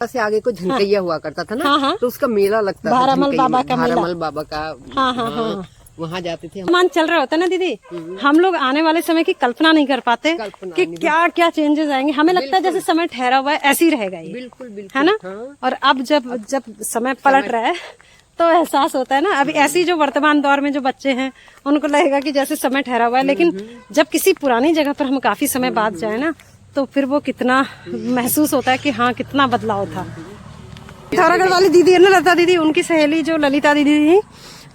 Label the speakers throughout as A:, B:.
A: से आगे को झनकैया हुआ करता था ना।
B: हाँ।
A: तो उसका मेला लगता था,
B: भारमल बाबा का मेला।
A: भारमल बाबा का।
B: हाँ।
A: वहाँ जाते थे।
B: मान चल रहा होता ना दीदी, हम लोग आने वाले समय की कल्पना नहीं कर पाते कि क्या क्या चेंजेस आएंगे। हमें लगता है जैसे समय ठहरा हुआ है, ऐसे ही रहेगा ये।
A: बिल्कुल
B: है ना। और अब जब समय पलट रहा है तो एहसास होता है ना। अभी ऐसी जो वर्तमान दौर में जो बच्चे हैं उनको लगेगा कि जैसे समय ठहरा हुआ है, लेकिन जब किसी पुरानी जगह पर हम काफी समय बाद जाए ना तो फिर वो कितना महसूस होता है कि हाँ कितना बदलाव था। पिथौरागढ़ वाली दीदी है ना, लता दीदी, उनकी सहेली जो ललिता दीदी थी,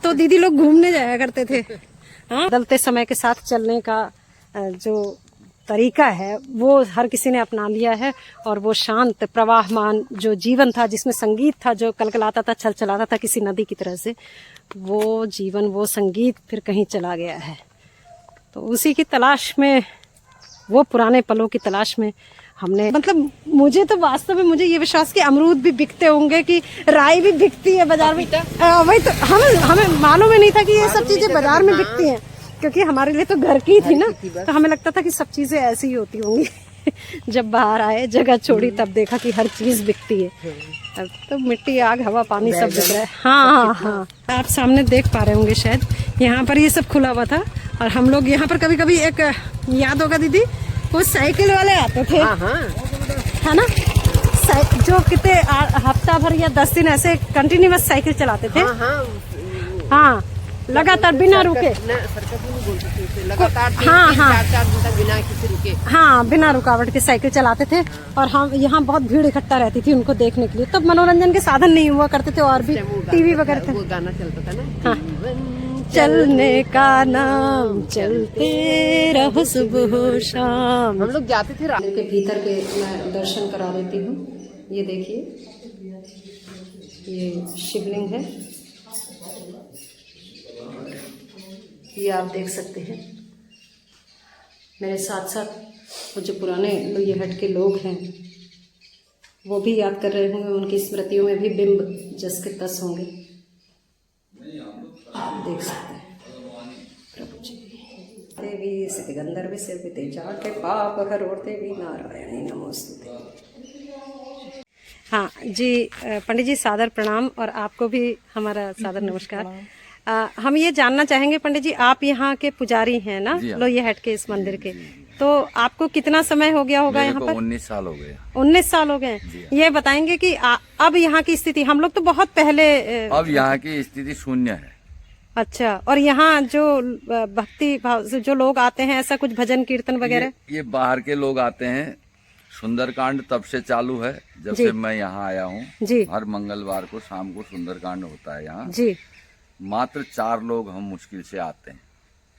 B: तो दीदी लोग घूमने जाया करते थे। हाँ, बदलते समय के साथ चलने का जो तरीका है वो हर किसी ने अपना लिया है। और वो शांत प्रवाहमान जो जीवन था, जिसमें संगीत था, जो कलकलाता था, छल चलाता था किसी नदी की तरह से, वो जीवन, वो संगीत फिर कहीं चला गया है। तो उसी की तलाश में, वो पुराने पलों की तलाश में हमने, मतलब मुझे तो वास्तव में मुझे ये विश्वास कि अमरूद भी बिकते होंगे, कि राई भी बिकती है बाजार में। वही तो हमें मालूम ही नहीं था कि ये सब चीजें बाजार में बिकती हैं, क्योंकि हमारे लिए तो घर की थी ना, तो हमें लगता था कि सब चीजें ऐसी ही होती होंगी। जब बाहर आए, जगह छोड़ी, तब देखा कि हर चीज बिकती है। अब तो मिट्टी, आग, हवा, पानी सब बिक रहा है। हाँ। आप सामने देख पा रहे होंगे शायद, यहाँ पर ये सब खुला हुआ था। और हम लोग यहाँ पर कभी कभी, एक याद होगा दीदी, वो साइकिल वाले आते थे। है ना, जो कितने हफ्ता भर या 10 दिन ऐसे कंटिन्यूअस साइकिल चलाते थे। हाँ, लगातार बिना रुके। लगातार 4 दिन तक बिना किसी रुके। हाँ, बिना रुकावट के साइकिल चलाते थे। और हम यहाँ बहुत भीड़ इकट्ठा रहती थी उनको देखने के लिए। तब मनोरंजन के साधन नहीं हुआ करते थे, और भी टीवी वगैरह थे। गाना चलता था ना। हाँ, चलने का नाम चलते रहो सुबह शाम। हम लोग जाते थे के भीतर के। मैं दर्शन करा देती हूँ। ये देखिए, ये शिवलिंग है, ये आप देख सकते हैं। मेरे साथ साथ वो जो पुराने लोहियाहाट के लोग हैं वो भी याद कर रहे होंगे, उनकी स्मृतियों में भी बिंब जस के तस होंगे। आप देख सकते हैं। प्रभु जी देवी सिकंदर से जाके पाप हरो देवी नारायणी नमोस्तुते। हाँ जी, पंडित जी सादर प्रणाम, और आपको भी हमारा सादर नमस्कार। हम ये जानना चाहेंगे पंडित जी, आप यहाँ के पुजारी हैं ना, लोहियाहाट के इस मंदिर के, तो आपको कितना समय हो गया होगा यहाँ पर?
C: 19 साल हो गए।
B: 19 साल हो गए। ये बताएंगे कि अब यहाँ की स्थिति, हम लोग तो बहुत पहले,
C: अब यहाँ की स्थिति शून्य है।
B: अच्छा, और यहाँ जो भक्ति भाव से जो लोग आते हैं, ऐसा कुछ भजन कीर्तन वगैरह?
C: ये बाहर के लोग आते हैं। सुंदरकांड तब से चालू है जब से मैं यहाँ आया हूँ। हर मंगलवार को शाम को सुंदरकांड होता है यहाँ जी। मात्र 4 लोग हम मुश्किल से आते हैं।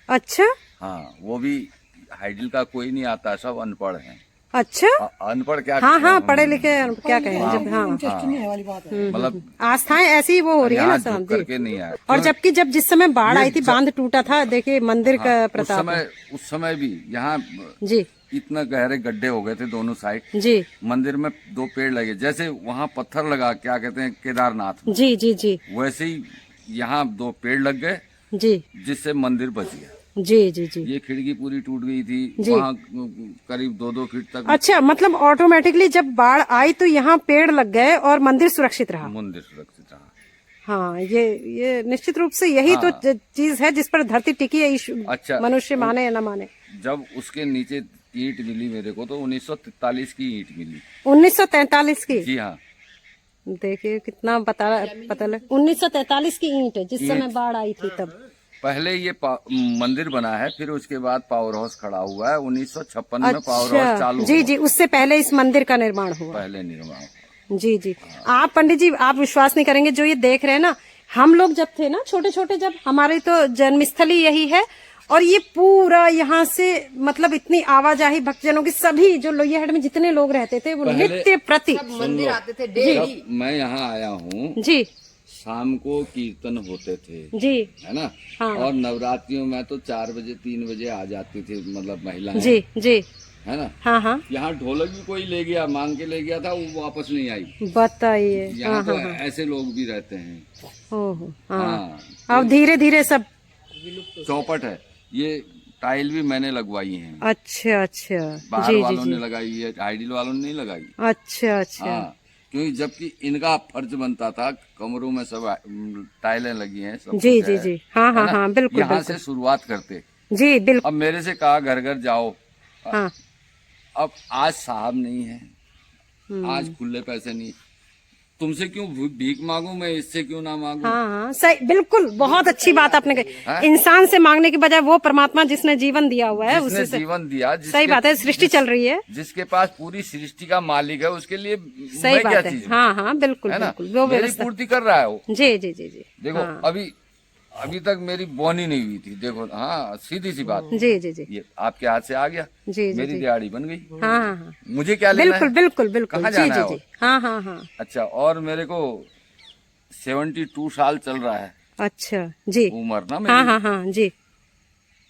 B: अच्छा।
C: हाँ, वो भी हाइडिल का कोई नहीं आता, सब अनपढ़ हैं।
B: अच्छा,
C: अनपढ़ क्या?
B: हाँ, पढ़े लिखे क्या कहें। जब हाँ,
C: मतलब
B: आस्थाएं ऐसी वो हो रही है ना
C: करके नहीं आए।
B: और जबकि जिस समय बाढ़ आई थी, बांध टूटा था, देखिए मंदिर का प्रताप।
C: उस समय भी यहाँ
B: जी
C: इतना गहरे गड्ढे हो गए थे दोनों साइड
B: जी।
C: मंदिर में 2 पेड़ लगे, जैसे वहाँ पत्थर लगा, क्या कहते हैं, केदारनाथ।
B: जी,
C: वैसे ही यहाँ 2 पेड़ लग गए जी, जिससे मंदिर बच गया। जी। ये खिड़की पूरी टूट गई थी, वहाँ करीब 2-2 फीट तक।
B: अच्छा, मतलब ऑटोमेटिकली जब बाढ़ आई तो यहाँ पेड़ लग गए और मंदिर सुरक्षित रहा। हाँ, ये निश्चित रूप से यही तो चीज है जिस पर धरती टिकी है। अच्छा, मनुष्य माने या न माने।
C: जब उसके नीचे ईंट मिली मेरे को, तो 1943 की ईंट मिली।
B: 1943 की?
C: जी हाँ।
B: देखिए कितना पता 1943 की ईंट है, जिस समय बाढ़ आई थी तब।
C: पहले ये मंदिर बना है, फिर उसके बाद पावर हाउस खड़ा हुआ है। 1956 में पावर हाउस चालू।
B: जी, उससे पहले इस मंदिर का निर्माण हुआ।
C: पहले निर्माण।
B: जी। आप पंडित जी, आप विश्वास नहीं करेंगे, जो ये देख रहे हैं ना, हम लोग जब थे ना छोटे छोटे, जब हमारी तो जन्मस्थली यही है, और ये पूरा यहाँ से, मतलब इतनी आवाजाही भक्तजनों की, सभी जो लोहियाहाट में जितने लोग रहते थे वो नित्य प्रति
A: मंदिर आते थे डेली।
C: मैं यहाँ आया हूँ जी, शाम को कीर्तन होते थे जी, है ना। हाँ। और नवरात्रियों में तो 4 बजे 3 बजे आ जाती थी, मतलब महिलाएं जी, है ना। हाँ। यहाँ ढोलक भी कोई ले गया, मांग के ले गया था, वो वापस नहीं आई। बताइए। यहाँ तो ऐसे लोग भी रहते हैं। ओह हाँ।
B: अब धीरे धीरे सब
C: चौपट है। ये टाइल भी मैंने लगवाई है।
B: अच्छा।
C: बाहर वालों ने लगाई है, आइडियल वालों ने नहीं लगाई।
B: अच्छा। हाँ।
C: क्योंकि जबकि इनका फर्ज बनता था, कमरों में सब टाइलें लगी हैं, सब
B: जी
C: कुछ
B: जी
C: है,
B: जी, हाँ हाँ
C: है ना?
B: हाँ, बिल्कुल
C: यहाँ
B: बिल्कुल
C: से शुरुआत करते।
B: जी, बिल्कुल।
C: अब मेरे से कहा घर घर जाओ,
B: हाँ
C: अब आज साहब नहीं है, आज खुले पैसे नहीं, तुमसे क्यों भीख मांगू मैं, इससे क्यों ना मांगू?
B: हाँ हाँ, सही, बिल्कुल, बहुत अच्छी बात आपने
C: है?
B: कही। इंसान से मांगने की बजाय वो परमात्मा जिसने जीवन दिया हुआ है
C: जिसने
B: उसी से,
C: जीवन दिया,
B: सही बात है, सृष्टि चल रही है,
C: जिसके पास पूरी सृष्टि का मालिक है, उसके लिए
B: सही
C: मैं क्या
B: बात है।
C: चीज हूँ?
B: हाँ हाँ, बिल्कुल
C: है ना?
B: बिल्कुल, वो
C: मेरी
B: व्यवस्था,
C: पूर्ति कर रहा है वो।
B: जी जी जी जी,
C: देखो
B: हाँ।
C: अभी तक मेरी बोनी नहीं हुई थी, देखो, हाँ सीधी सी बात,
B: जी जी जी
C: ये आपके हाथ से आ गया,
B: जी जी
C: मेरी
B: जी,
C: दिहाड़ी बन गई,
B: हाँ हाँ हाँ,
C: मुझे क्या लेना
B: बिल्कुल
C: है?
B: बिल्कुल बिल्कुल,
C: कहाँ
B: जी
C: जाना
B: जी
C: है
B: जी,
C: और?
B: हाँ हाँ हाँ,
C: अच्छा, और मेरे को 72 साल चल रहा है
B: अच्छा जी,
C: उम्र ना
B: हाँ
C: मेरी,
B: हाँ हाँ जी,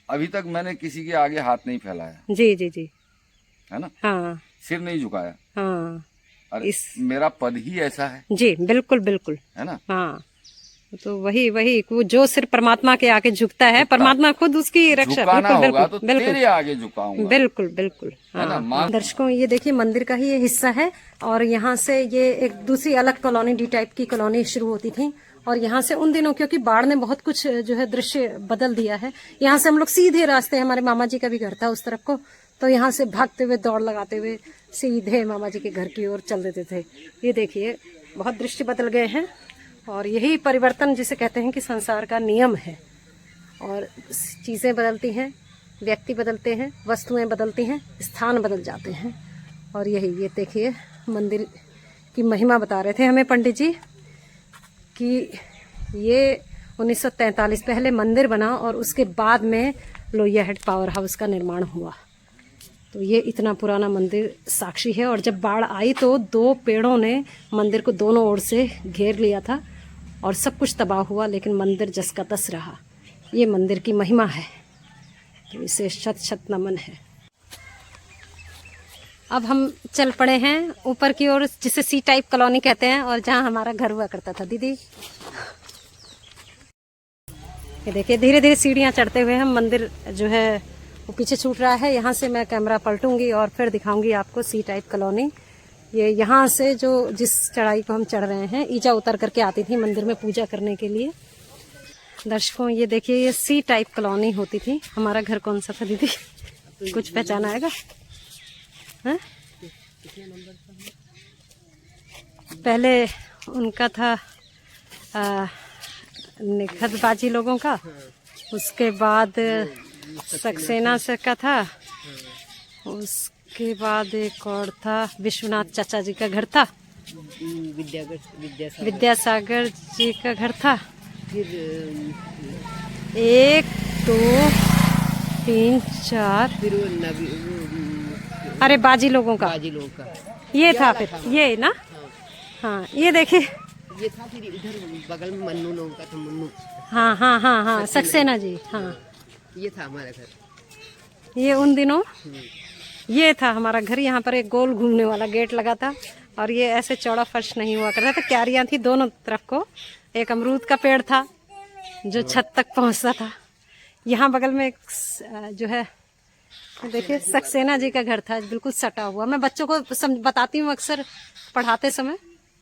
C: अभी तक मैंने किसी के आगे हाथ नहीं फैलाया,
B: जी जी जी,
C: है ना?
B: हाँ
C: सिर नहीं झुकाया,
B: हाँ,
C: अरे
B: इस,
C: मेरा पद ही ऐसा है
B: जी बिल्कुल बिल्कुल,
C: है ना?
B: हाँ, तो वही वही वो जो सिर्फ परमात्मा के आगे झुकता है, परमात्मा खुद उसकी रक्षा,
C: झुकाना
B: बिल्कुल
C: होगा
B: बिल्कुल
C: तो
B: बिल्कुल
C: तेरे आगे झुकाऊंगा,
B: बिल्कुल बिल्कुल,
C: है ना?
B: हाँ। दर्शकों, ये देखिए मंदिर का ही ये हिस्सा है, और यहाँ से ये एक दूसरी अलग कॉलोनी, डी टाइप की कॉलोनी शुरू होती थी, और यहाँ से उन दिनों, क्योंकि बाढ़ ने बहुत कुछ जो है दृश्य बदल दिया है, यहाँ से हम लोग सीधे रास्ते, हमारे मामा जी का भी घर था उस तरफ को, तो यहाँ से भागते हुए, दौड़ लगाते हुए सीधे मामा जी के घर की ओर चल देते थे। ये देखिए बहुत दृश्य बदल गए हैं, और यही परिवर्तन जिसे कहते हैं कि संसार का नियम है, और चीज़ें बदलती हैं, व्यक्ति बदलते हैं, वस्तुएं बदलती हैं, स्थान बदल जाते हैं, और यही, ये देखिए मंदिर की महिमा बता रहे थे हमें पंडित जी कि ये 1943 पहले मंदिर बना, और उसके बाद में लोहिया हेड पावर हाउस का निर्माण हुआ। तो ये इतना पुराना मंदिर साक्षी है, और जब बाढ़ आई तो 2 पेड़ों ने मंदिर को दोनों ओर से घेर लिया था, और सब कुछ तबाह हुआ, लेकिन मंदिर जस का तस रहा। ये मंदिर की महिमा है, तो इसे शत शत नमन है। अब हम चल पड़े हैं ऊपर की ओर, जिसे सी टाइप कॉलोनी कहते हैं, और जहाँ हमारा घर हुआ करता था। दीदी ये देखिए, धीरे धीरे सीढ़ियाँ चढ़ते हुए हम, मंदिर जो है वो पीछे छूट रहा है। यहाँ से मैं कैमरा पलटूंगी और फिर दिखाऊंगी आपको सी टाइप कॉलोनी। ये यहाँ से जो जिस चढ़ाई को हम चढ़ रहे हैं, ईजा उतर करके आती थी मंदिर में पूजा करने के लिए। दर्शकों, ये देखिए, ये सी टाइप कॉलोनी होती थी। हमारा घर कौन सा था दीदी, कुछ पहचान आएगा? है? पहले उनका था निखतबाजी लोगों का, उसके बाद सक्सेना से का था, उसके बाद एक और था विश्वनाथ चाचा जी का घर था, विद्यासागर जी का घर था,
A: फिर
B: 1 2 3 4,
A: फिर
B: अरे बाजी लोगों का
A: बाजी लोगों का
B: ये था, फिर ये ना, हाँ ये देखिए,
A: ये था। फिर इधर बगल में मन्नू लोगों का था, मन्नू।
B: हाँ हाँ हाँ हाँ, सक्सेना जी, हाँ
A: ये था हमारा घर।
B: ये उन दिनों ये था हमारा घर। यहाँ पर एक गोल घूमने वाला गेट लगा था, और ये ऐसे चौड़ा फर्श नहीं हुआ करता था, क्यारियां थी दोनों तरफ को। एक अमरूद का पेड़ था जो छत तक पहुंचता था। यहाँ बगल में एक जो है देखिए सक्सेना जी का घर था, बिल्कुल सटा हुआ। मैं बच्चों को बताती हूँ अक्सर पढ़ाते समय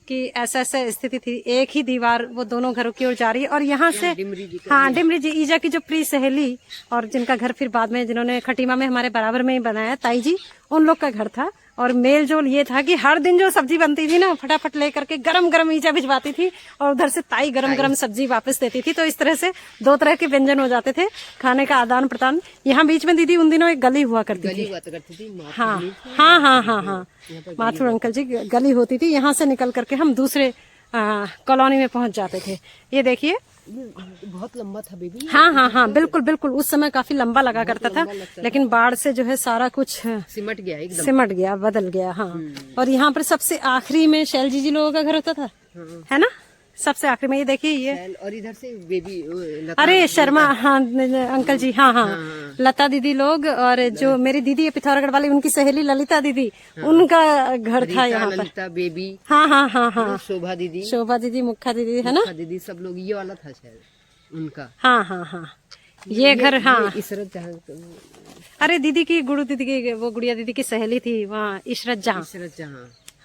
B: कि ऐसा ऐसा स्थिति थी, एक ही दीवार वो दोनों घरों की ओर जा रही है। और यहाँ से हाँ, डिमरी जी, ईजा की जो प्रिय सहेली, और जिनका घर फिर बाद में जिन्होंने खटीमा में हमारे बराबर में ही बनाया, ताई जी, उन लोग का घर था। और मेल जोल ये था कि हर दिन जो सब्जी बनती थी ना, फटाफट लेकर के गरम गरम ईजा भिजवाती थी, और उधर से ताई गरम गरम सब्जी वापस देती थी। तो इस तरह से 2 तरह के व्यंजन हो जाते थे, खाने का आदान प्रदान। यहाँ बीच में दीदी उन दिनों एक गली हुआ करती थी। हाँ हाँ हाँ हाँ हाँ, माथुर अंकल जी गली होती थी। यहाँ से निकल करके हम दूसरे कॉलोनी में पहुंच जाते थे। ये देखिए,
A: बहुत लंबा था बेबी।
B: हाँ हाँ हाँ, बिल्कुल बिल्कुल, उस समय काफी लंबा लगा करता था, लेकिन बाढ़ से जो है सारा कुछ
A: सिमट गया, एकदम
B: सिमट गया, बदल गया। हाँ, और यहाँ पर सबसे आखिरी में शैलजी जी लोगों का घर होता था, है ना, सबसे आखिरी में। ये देखिए, ये
A: और इधर से बेबी
B: अरे शर्मा, हाँ अंकल जी, हाँ हाँ, लता दीदी लोग, और जो मेरी दीदी है पिथौरागढ़ वाली, उनकी सहेली ललिता दीदी, उनका घर था यहाँ पर।
A: ललिता बेबी,
B: हाँ हाँ हाँ हाँ,
A: शोभा दीदी,
B: मुखा दीदी, है ना,
A: दीदी, सब लोग। ये वाला था शायद उनका।
B: हाँ हाँ हाँ, ये घर, हाँ,
A: इशरत जहाँ,
B: अरे दीदी की, गुरु दीदी की, वो गुड़िया दीदी की सहेली थी वहाँ, इशरत जहाँ।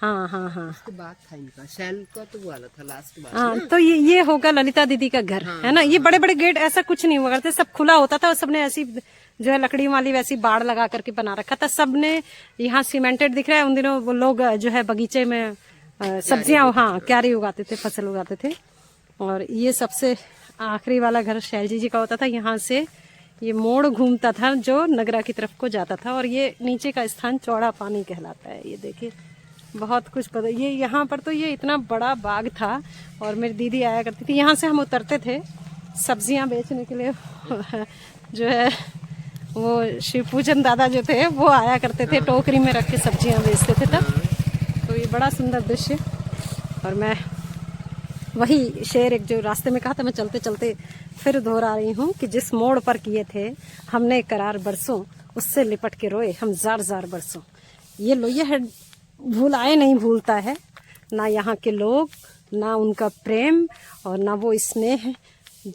B: हाँ हाँ हाँ
A: उसके बाद था इनका शैल का तो वाला था लास्ट बार।
B: हाँ, तो ये होगा ललिता दीदी का घर, है ना। ये बड़े बड़े गेट ऐसा कुछ नहीं हुआ करते, सब खुला होता था और सबने ऐसी जो है लकड़ी वाली वैसी बाड़ लगा करके बना रखा था सबने। यहाँ सीमेंटेड दिख रहा है। उन दिनों वो लोग जो है बगीचे में सब्जियां, हाँ, क्यारी उगाते थे, फसल उगाते थे। और ये सबसे आखिरी वाला घर शैलजी जी का होता था। यहाँ से ये मोड़ घूमता था जो नगरा की तरफ को जाता था। और ये नीचे का स्थान चौड़ा पानी कहलाता है। ये देखिए बहुत कुछ पता। ये यहाँ पर तो ये इतना बड़ा बाग था और मेरी दीदी आया करती थी। यहाँ से हम उतरते थे सब्जियां बेचने के लिए। जो है वो शिव पूजन दादा जो थे वो आया करते थे, टोकरी में रख के सब्जियां बेचते थे तब। तो ये बड़ा सुंदर दृश्य। और मैं वही शेर एक जो रास्ते में कहा था, मैं चलते चलते फिर दोहरा रही हूँ कि जिस मोड़ पर किए थे हमने करार बरसों, उससे लिपट के रोए हम जार जार बरसों। ये लोहिया है, भूलाए नहीं भूलता है ना यहाँ के लोग, ना उनका प्रेम और ना वो स्नेह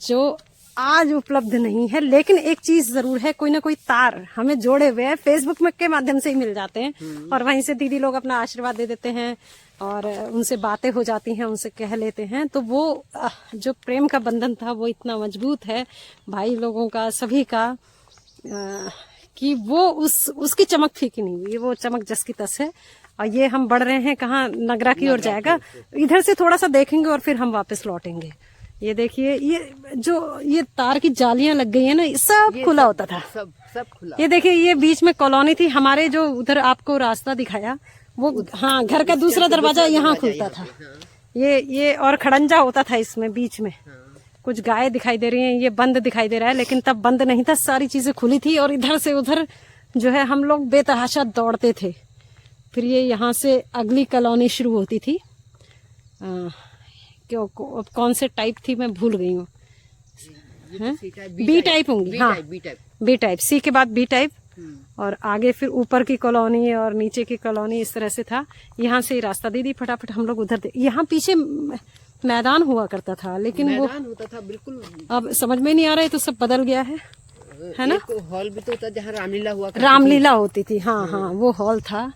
B: जो आज उपलब्ध नहीं है। लेकिन एक चीज जरूर है, कोई ना कोई तार हमें जोड़े हुए हैं, फेसबुक में के माध्यम से ही मिल जाते हैं। और वहीं से दीदी लोग अपना आशीर्वाद दे देते हैं और उनसे बातें हो जाती हैं, उनसे कह लेते हैं। तो वो जो प्रेम का बंधन था वो इतना मजबूत है भाई लोगों का, सभी का, कि वो उसकी चमक फीकी नहीं हुई। वो चमक जस की तस है। और ये हम बढ़ रहे हैं कहाँ, नगरा की ओर जाएगा। इधर से थोड़ा सा देखेंगे और फिर हम वापस लौटेंगे। ये देखिए ये तार की जालियां लग गई है ना, सब खुला होता था, सब खुला। ये देखिए ये बीच में कॉलोनी थी हमारे, जो उधर आपको रास्ता दिखाया वो, हाँ, घर का दूसरा दरवाजा यहाँ खुलता था। ये और खड़ंजा होता था इसमें बीच में। कुछ गाय दिखाई दे रही हैं, ये बंद दिखाई दे रहा है, लेकिन तब बंद नहीं था, सारी चीजें खुली थी। और इधर से उधर जो है हम लोग बेतहाशा दौड़ते थे। फिर ये यहाँ से अगली कॉलोनी शुरू होती थी। क्यों कौन से टाइप थी मैं भूल गई हूँ। बी टाइप होंगी, हाँ, बी टाइप। सी के बाद बी टाइप और आगे फिर ऊपर की कॉलोनी और नीचे की कॉलोनी, इस तरह से था। यहाँ से ही रास्ता दीदी फटाफट हम लोग उधर। यहाँ पीछे मैदान हुआ करता था, लेकिन वो होता था बिल्कुल, अब समझ में नहीं आ रहा है, तो सब बदल गया है ना।
A: हॉल भी तो था जहाँ रामलीला हुआ,
B: रामलीला होती थी, हाँ हाँ, वो हॉल था।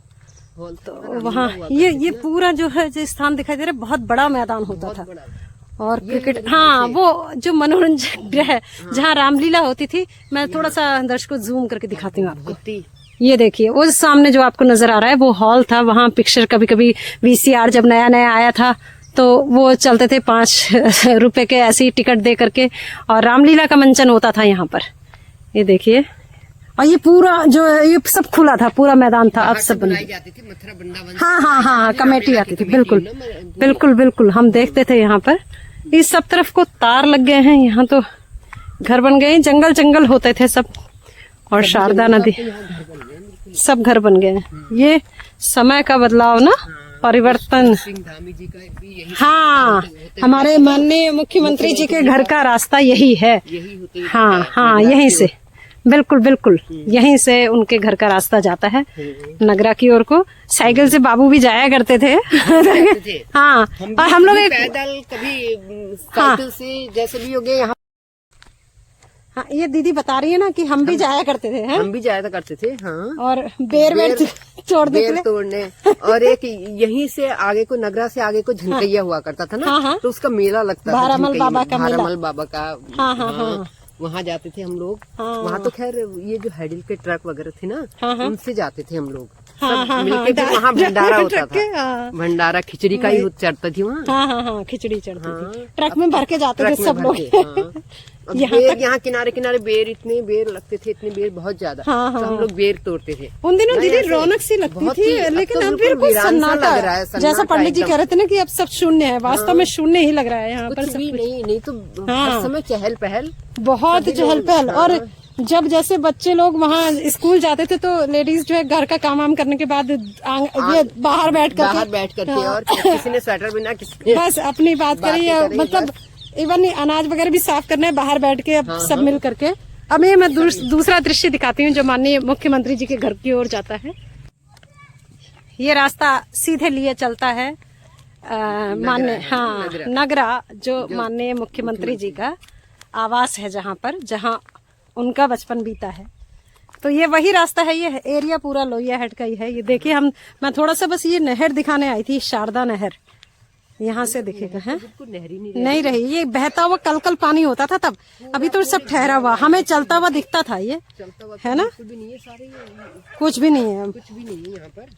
B: तो वहाँ ये पूरा जो है जो स्थान दिखाई दे रहा है, बहुत बड़ा मैदान होता था। और क्रिकेट, हाँ, वो जो मनोरंजन गृह जहाँ रामलीला होती थी। मैं थोड़ा सा दर्शकों को जूम करके दिखाती हूँ आपको। ये देखिए वो सामने जो आपको नजर आ रहा है वो हॉल था। वहाँ पिक्चर कभी कभी VCR जब नया नया आया था तो वो चलते थे 5 रुपए के ऐसी टिकट दे करके, और रामलीला का मंचन होता था यहाँ पर। ये देखिए, और ये पूरा जो ये सब खुला था, पूरा मैदान था। अब सब बनाई जाती थी, मथुरा वृंदावन, हाँ हाँ हाँ, कमेटी आती थी, बिल्कुल बिल्कुल बिल्कुल। हम देखते थे यहाँ पर। इस सब तरफ को तार लग गए हैं, यहाँ तो घर बन गए, जंगल जंगल होते थे सब। और शारदा नदी, सब घर बन गए हैं। ये समय का बदलाव ना, परिवर्तन। हाँ, हमारे माननीय मुख्यमंत्री जी के घर का रास्ता यही है। हाँ हाँ, यहीं से, बिल्कुल बिल्कुल, यहीं से उनके घर का रास्ता जाता है नगरा की ओर को। साइकिल से बाबू भी जाया करते थे। हाँ, और हम लोग
A: पैदल कभी साइकिल से, जैसे भी हो गए यहाँ।
B: हाँ, ये दीदी बता रही है ना कि हम भी जाया करते थे,
A: हम भी जाया करते थे, हाँ।
B: और बेर तोड़ने। और एक यहीं से आगे को, नगरा से आगे को झनकैया हुआ करता था ना, हाँ, तो उसका मेला लगता था, भारमल बाबा का मेला,
A: भारमल बाबा का।
B: हाँ हाँ हाँ,
A: वहाँ जाते थे हम लोग। वहाँ तो खैर ये जो हैडिल के ट्रक वगैरह थे ना, उनसे जाते थे हम लोग। मिलके फिर वहाँ भंडारा होता था, भंडारा खिचड़ी का ही चढ़ता थी वहाँ।
B: हाँ हाँ हाँ, खिचड़ी चढ़ती थी, ट्रक में भर के जाते थे सब लोग। यहाँ किनारे किनारे बेर, इतने बेर लगते थे, इतने बेर बहुत ज्यादा। हाँ हाँ, तो हम लोग बेर तोड़ते थे। उन दिनों दीदी रौनक सी लगती थी, लेकिन अब बिल्कुल सन्नाटा लग रहा है। जैसा पंडित जी कह रहे थे ना कि अब सब शून्य है, वास्तव में शून्य ही लग रहा है यहाँ पर।
A: नहीं तो हर समय चहल पहल, बहुत
B: चहल पहल। और जब जैसे बच्चे लोग वहाँ स्कूल जाते थे तो लेडीज जो है घर का काम वाम करने के बाद ये बाहर बैठ करके और किसी ने स्वेटर बिना, किसी बस अपनी बात करी, मतलब इवन अनाज वगैरह भी साफ करना है बाहर बैठ के, अब सब मिल करके। अब ये मैं दूसरा दृश्य दिखाती हूँ जो माननीय मुख्यमंत्री जी के घर की ओर जाता है। ये रास्ता सीधे लिए चलता है माननीय, हाँ, नगरा, जो माननीय मुख्यमंत्री जी का आवास है, जहाँ उनका बचपन बीता है। तो ये वही रास्ता है, ये एरिया पूरा लोहिया हेड का ही है। ये देखिए मैं थोड़ा सा बस ये नहर दिखाने आई थी, शारदा नहर, यहाँ से दिखेगा है, नहीं रही, ये बहता हुआ कल पानी होता था तब, अभी तो सब ठहरा हुआ, हमें चलता हुआ दिखता था ये, है ना, कुछ भी नहीं है, यहाँ पर।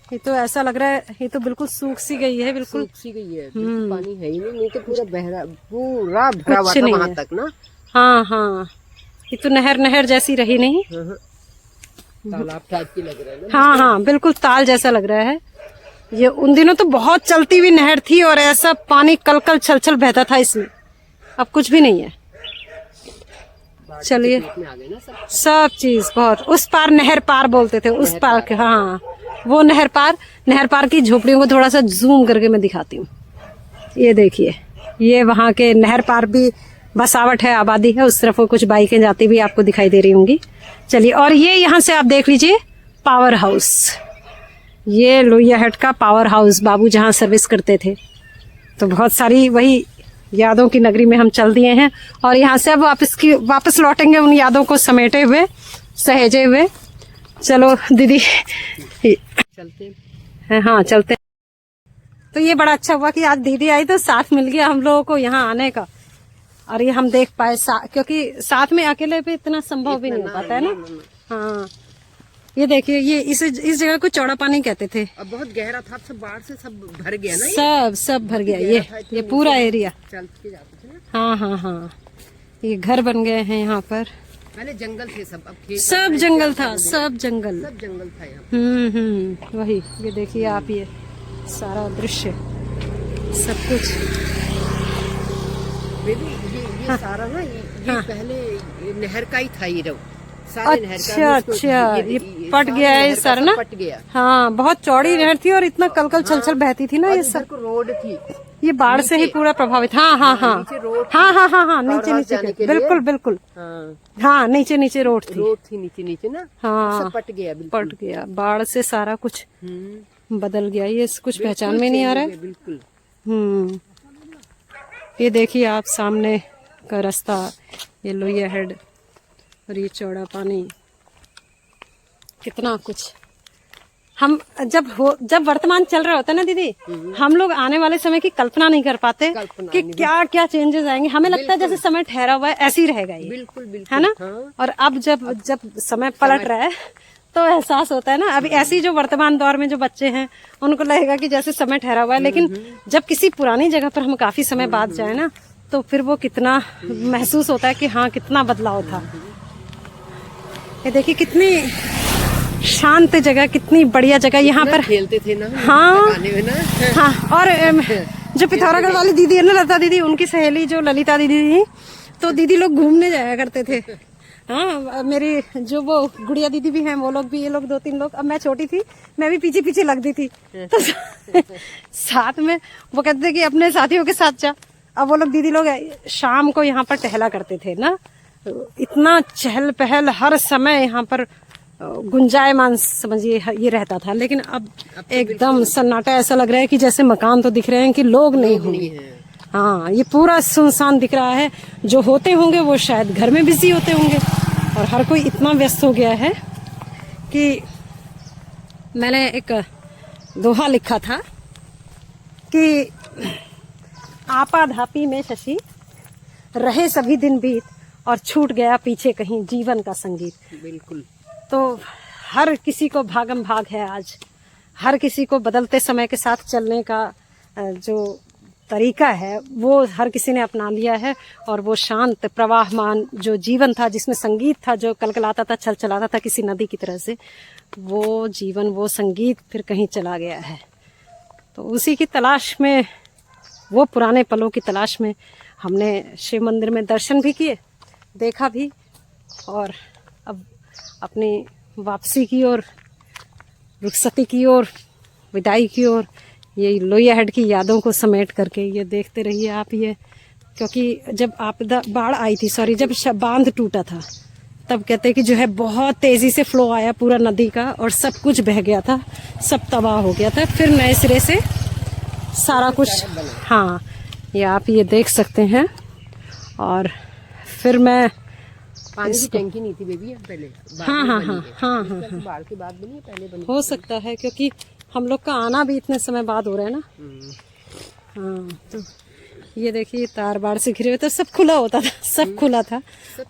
B: ये तो ऐसा लग रहा है ये तो बिल्कुल सूख सी गई है, बिल्कुल
A: सूख सी गई है, पानी है ही नहीं, तो पूरा पूरा भरा हुआ था वहाँ तक ना।
B: हाँ, ये तो नहर जैसी रही नहीं,
A: तालाब टाइप की लग रहा है ना।
B: हाँ, बिल्कुल ताल जैसा लग रहा है। ये उन दिनों तो बहुत चलती हुई नहर थी और ऐसा पानी कल छल बहता था इसमें, अब कुछ भी नहीं है। चलिए सब चीज बहुत, उस पार नहर पार बोलते थे, उस पार के, हाँ वो नहर पार की झोपड़ियों को थोड़ा सा जूम करके मैं दिखाती हूँ। ये देखिए, ये वहाँ के नहर पार भी बसावट है, आबादी है, उस तरफ कुछ बाइकें जाती हुई आपको दिखाई दे रही होंगी। चलिए, और ये यहाँ से आप देख लीजिए पावर हाउस, ये लोहिया हेड का पावर हाउस, बाबू जहाँ सर्विस करते थे। तो बहुत सारी वही यादों की नगरी में हम चल दिए हैं और यहाँ से अब वापस लौटेंगे उन यादों को समेटे हुए, सहेजे हुए। चलो दीदी
A: चलते
B: हैं, हाँ चलते। तो ये बड़ा अच्छा हुआ कि आज दीदी आई तो साथ मिल गया हम लोगों को यहाँ आने का, और ये हम देख पाए क्योंकि साथ में अकेले पे इतना संभव भी नहीं हो पाता है ना। हाँ, ये देखिए, ये इस जगह को चौड़ा पानी कहते थे,
A: अब बहुत गहरा था, सब बाढ़ से सब भर गया ना,
B: सब भर गया, ये पूरा एरिया चल के जाते थे ना। हाँ, ये घर बन गए हैं यहाँ पर,
A: पहले जंगल थे सब, अब खेत,
B: सब जंगल था, सब जंगल
A: था यहाँ।
B: वही, ये देखिए आप, ये सारा दृश्य, सब कुछ
A: ये सारा ना, ये पहले नहर का ही था, ये रहो
B: अच्छा, ये पट गया है, ये सारा ना
A: पट गया।
B: हाँ, बहुत चौड़ी नहर थी और इतना कल छल बहती थी ना, ये सब
A: रोड थी,
B: ये बाढ़ से ही पूरा प्रभावित। हाँ, नीचे बिल्कुल हाँ, नीचे रोड थी
A: नीचे ना,
B: हाँ
A: पट गया,
B: बाढ़ से सारा कुछ बदल गया, ये कुछ पहचान में नहीं आ रहा है।
A: बिल्कुल।
B: ये देखिए आप सामने का रास्ता, ये लोहिया हेड और ये चौड़ा पानी, कितना कुछ हम जब वर्तमान चल रहा होता है ना दीदी, हम लोग आने वाले समय की कल्पना नहीं कर पाते कि क्या क्या चेंजेस आएंगे। हमें लगता है जैसे समय ठहरा हुआ है, ऐसे ही रहेगा ये, बिल्कुल है ना। हाँ। और अब जब समय पलट रहा है तो एहसास होता है ना, अभी ऐसी जो वर्तमान दौर में जो बच्चे हैं उनको लगेगा कि जैसे समय ठहरा हुआ है, लेकिन जब किसी पुरानी जगह पर हम काफी समय बाद जाए ना, तो फिर वो कितना महसूस होता है कि हाँ, कितना बदलाव था। ये देखिए कितनी शांत जगह, कितनी बढ़िया जगह, यहाँ पर
A: खेलते थे ना।
B: हाँ, और जो पिथौरागढ़ वाली दीदी है ना, लता दीदी, उनकी सहेली जो ललिता दीदी थी, तो दीदी लोग घूमने जाया करते थे। हाँ, मेरी जो वो गुड़िया दीदी भी हैं, वो लोग भी, ये लोग 2-3 लोग, अब मैं छोटी थी, मैं भी पीछे लगती थी, तो साथ में वो कहते थे कि अपने साथियों के साथ जा। अब वो लोग दीदी लोग शाम को यहाँ पर टहला करते थे ना, इतना चहल पहल हर समय यहाँ पर गुंजायमान समझिए ये रहता था। लेकिन अब एकदम सन्नाटा, ऐसा लग रहा है कि जैसे मकान तो दिख रहे हैं कि लोग नहीं होंगे। हाँ, ये पूरा सुनसान दिख रहा है। जो होते होंगे वो शायद घर में बिजी होते होंगे, और हर कोई इतना व्यस्त हो गया है कि मैंने एक दोहा लिखा था कि आपाधापी में शशि रहे सभी दिन बीत, और छूट गया पीछे कहीं जीवन का संगीत।
A: बिल्कुल।
B: तो हर किसी को भागम भाग है आज, हर किसी को बदलते समय के साथ चलने का जो तरीका है वो हर किसी ने अपना लिया है, और वो शांत प्रवाहमान जो जीवन था, जिसमें संगीत था, जो कलकलाता था, छलछलाता था किसी नदी की तरह से, वो जीवन, वो संगीत फिर कहीं चला गया है। तो उसी की तलाश में, वो पुराने पलों की तलाश में हमने शिव मंदिर में दर्शन भी किए, देखा भी, और अब अपनी वापसी की ओर, रुखसती की ओर, विदाई की ओर, ये लोहिया हेड की यादों को समेट करके ये देखते रहिए आप। ये क्योंकि जब आपदा बाढ़ आई थी, जब बांध टूटा था, तब कहते कि जो है बहुत तेजी से फ्लो आया पूरा नदी का, और सब कुछ बह गया था, सब तबाह हो गया था, फिर नए सिरे से सारा कुछ। हाँ, ये आप ये देख सकते हैं। और फिर मैं
A: पानी की टंकी नहीं थी बेबी पहले।
B: हाँ हाँ हाँ हाँ हाँ हाँ,
A: बाढ़ के बाद बनी है, पहले बनी
B: हो सकता है क्योंकि हम लोग का आना भी इतने समय बाद हो रहा है ना। हाँ, तो ये देखिए तार बाढ़ से घिरे हुए, तो सब खुला होता था, सब खुला था।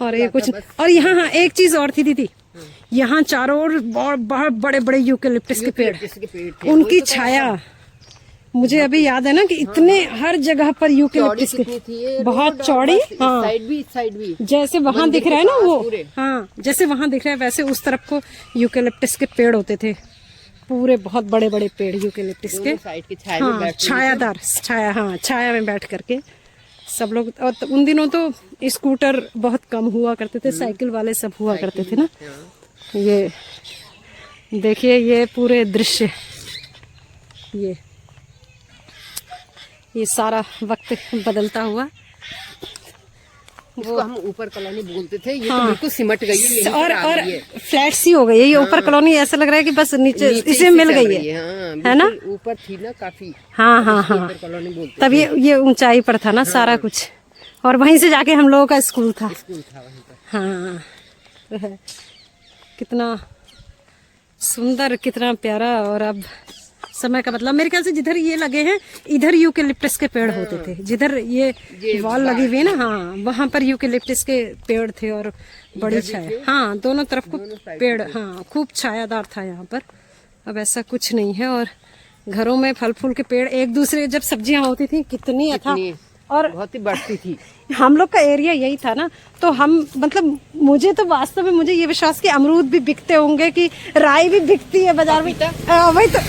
B: और ये कुछ, और यहाँ हाँ एक चीज और थी दीदी, यहाँ चारों ओर बहुत बड़े बड़े यूकेलिप्टस के पेड़, उनकी छाया मुझे अभी याद है ना कि इतने हर जगह पर यूकेलिप्टस के, बहुत चौड़ी। हाँ,
A: साइड भी
B: जैसे वहां दिख रहा है ना वो, हाँ जैसे वहां दिख रहा है वैसे उस तरफ को यूकेलिप्टस के पेड़ होते थे पूरे, बहुत बड़े बड़े पेड़ यूकेलिप्टस के।
A: साइड की छाया
B: हाँ, छायादार छाया, हाँ छाया में बैठ करके सब लोग। और उन दिनों तो स्कूटर बहुत कम हुआ करते थे, साइकिल वाले सब हुआ करते थे ना। ये देखिए ये पूरे दृश्य, ये सारा वक्त बदलता हुआ।
A: इसको हम ऊपर कॉलोनी बोलते थे, ये तो बिल्कुल सिमट गई है
B: और फ्लैट सी हो गई है ये ऊपर कॉलोनी, ऐसा लग रहा है कि बस नीचे इसे मिल गई है ना।
A: ऊपर थी ना काफी।
B: हाँ हाँ हाँ,
A: कॉलोनी बोलते
B: तब ये ऊंचाई पर था ना सारा कुछ, और वहीं से जाके हम लोगों का स्कूल था
A: वहीं पर।
B: हाँ, कितना सुंदर, कितना प्यारा। और अब समय का मतलब मेरे ख्याल से जिधर ये लगे हैं इधर यूकेलिप्टस के पेड़ होते थे, जिधर ये वॉल लगी हुई है ना, हाँ वहां पर यूकेलिप्टस के पेड़ थे और बड़ी छाया। हाँ, दोनों तरफ को पेड़, हाँ खूब छायादार था यहाँ पर। अब ऐसा कुछ नहीं है। और घरों में फल फूल के पेड़, एक दूसरे जब सब्जियां होती थी कितनी अथा, और
A: बहुत ही बढ़ती थी।
B: हम लोग का एरिया यही था ना, तो हम मतलब मुझे तो वास्तव में मुझे ये विश्वास कि अमरूद भी बिकते होंगे, कि राई भी बिकती है बाजार में। वही तो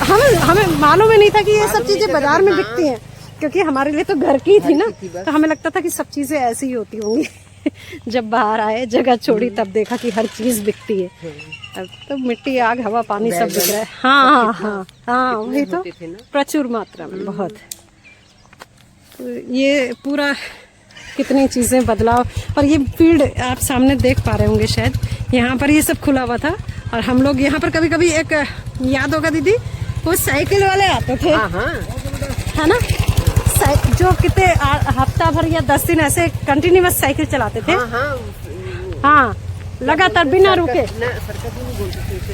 B: हमें मालूम ही नहीं था कि ये सब चीजें बाजार में बिकती हैं, क्योंकि हमारे लिए तो घर की थी ना, तो हमें लगता था कि सब चीजें ऐसी ही होती होंगी। जब बाहर आए, जगह छोड़ी, तब देखा कि हर चीज बिकती है। अब तो मिट्टी, आग, हवा, पानी सब बिक रहा है। हाँ हाँ हाँ, वही तो प्रचुर मात्रा में बहुत। तो ये पूरा कितनी चीजें बदलाव। और ये फील्ड आप सामने देख पा रहे होंगे शायद, यहाँ पर ये सब खुला हुआ था। और हम लोग यहाँ पर कभी कभी, एक याद होगा दीदी, वो साइकिल वाले आते थे, है ना, जो कितने हफ्ता भर या 10 दिन ऐसे कंटिन्यूअस साइकिल चलाते थे। हाँ, लगातार बिना रुके,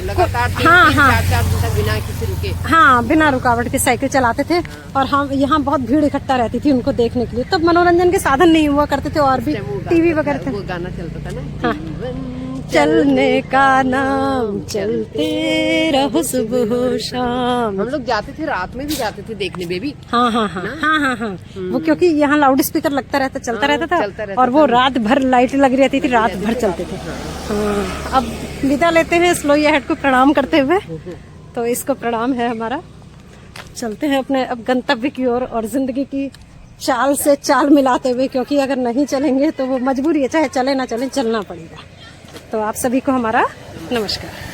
B: लगातार हाँ हाँ बिना किसी रुके, हाँ बिना रुकावट के साइकिल चलाते थे। और हम यहाँ बहुत भीड़ इकट्ठा रहती थी उनको देखने के लिए। तब मनोरंजन के साधन नहीं हुआ करते थे, और भी टीवी वगैरह थे।
A: वो गाना चलता था ना, हाँ,
B: चलने का नाम चलते रहो सुबह शाम।
A: हम लोग जाते थे, रात में भी जाते थे देखने बेबी।
B: हाँ हाँ हाँ हाँ हाँ हाँ, वो क्योंकि यहाँ लाउड स्पीकर लगता रहता, चलता रहता था, और वो रात भर लाइट लगी रहती थी, रात भर चलते थे। हाँ, अब विदा लेते हैं स्लोई हेड को प्रणाम करते हुए। तो इसको प्रणाम है हमारा। चलते हैं अपने अब गंतव्य की ओर, और जिंदगी की चाल से चाल मिलाते हुए, क्योंकि अगर नहीं चलेंगे तो वो मजबूरी है, चाहे चले ना चले, चलना पड़ेगा। तो आप सभी को हमारा नमस्कार।